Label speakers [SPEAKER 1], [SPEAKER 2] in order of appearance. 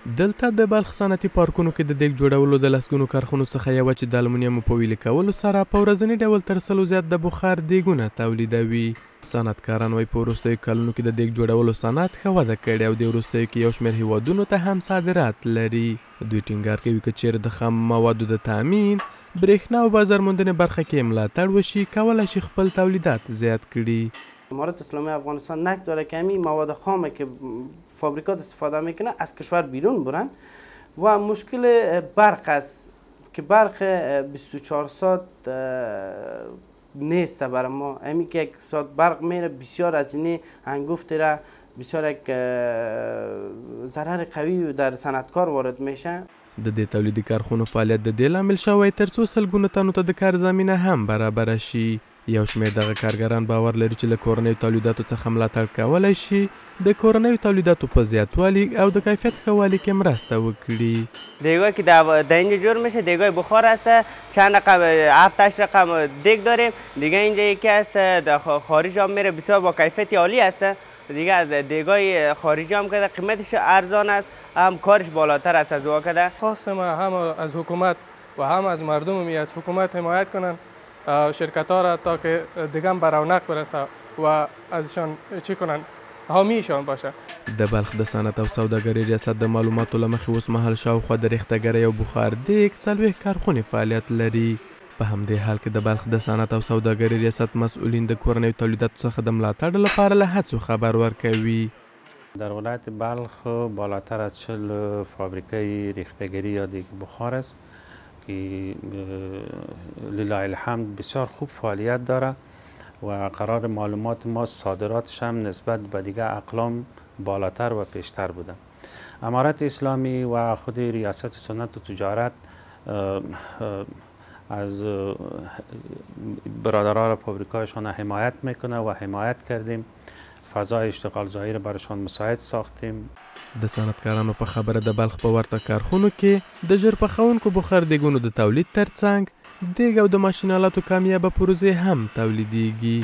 [SPEAKER 1] دلته د بلخ صنعتي پارکونو کې د دیګ جوړولو د لسګونو کارخونو څخه یوه چې د المونیمو په ویلې کولو سره په ورځني ډول تر سلو زیات د بخار دیګونه تولیدوي. صنعتکاران وایي په وروستیو کلونو کې د دیګ جوړولو صنعت ښه وده کړې او د وروستیو کې یو شمېر هیوادونو ته هم صادرات لري. دوی ټینګار کوي که چیرې د خام موادو د تامین، برېښنا او بازار موندنې برخه کې ملاتړ وشي، کولی شي خپل تولیدات زیات کړي.
[SPEAKER 2] امارات اسلامی افغانستان نگذاره که همین مواد خامه که فابریکات استفاده میکنه از کشور بیرون برن و مشکل برق است که برق 24 ساعت نیست برای ما. همین که یک ساعت برق میره بسیار از این هنگفت را بسیار یک ضرر قوی در صنعتکار وارد میشه.
[SPEAKER 1] د دې تولیدي کارخونو فعالیت د دې لامل شوی تر څو سلګونو تنو ته د کار زمینه هم برابره شي. یو شمېر دغه کارګران باور لري چې له کورنیو تولیداتو څخه ملاتړ کولی شي د کورنیو تولیداتو په زیاتوالي او د کیفیت ښه والي کې مرسته وکړي.
[SPEAKER 3] دیگایی که در اینجا جور میشه دیگای بخار هست، چند رقم 7-8 رقم دیگ داریم. دیگه اینجا یکی هست در خارج هم میره بسیار با کیفیت عالی هست. دیگه از دیگای خارجی هم که قیمتش ارزان است، هم کارش بالاتر است از او که.
[SPEAKER 4] خواستم هم از حکومت و هم از مردم از حکومت حمایت کنن شرکت ها را تا که دیگه به رونق برسه و ازشان چی کنن حامیشان باشه.
[SPEAKER 1] د بلخ د صنعت او سوداګرۍ ریاست د معلوماتو له مخې اوس مهال شاوخوا د ریختګرۍ او بخار دیګ 40 کارخونې فعالیت لري. په همدې حال کې د بلخ د صنعت او سوداګرۍ ریاست مسئولین د کورنیو تولیداتو څخه د ملاتړ لپاره له هڅو خبر ورکوي.
[SPEAKER 5] در ولایت بلخ بالاتر از 40 فابریکه ریختگری یا دیگ بخار است که لله الحمد بسیار خوب فعالیت داره و قرار معلومات ما صادراتش هم نسبت به دیگه اقلام بالاتر و پیشتر بوده. امارت اسلامی و خود ریاست صنعت و تجارت از برادران فابریکایشان حمایت میکنه و حمایت کردیم. فضای اشتغال ظاهر برشان مساعد ساختیم.
[SPEAKER 1] د صنعتکارانو په خبره د بلخ په ورته کارخونو کې د ژر پخونکو بخار دیګونو د تولید ترڅنګ دیګ او د ماشین آلاتو کامیابه پروژې هم تولیدیږي.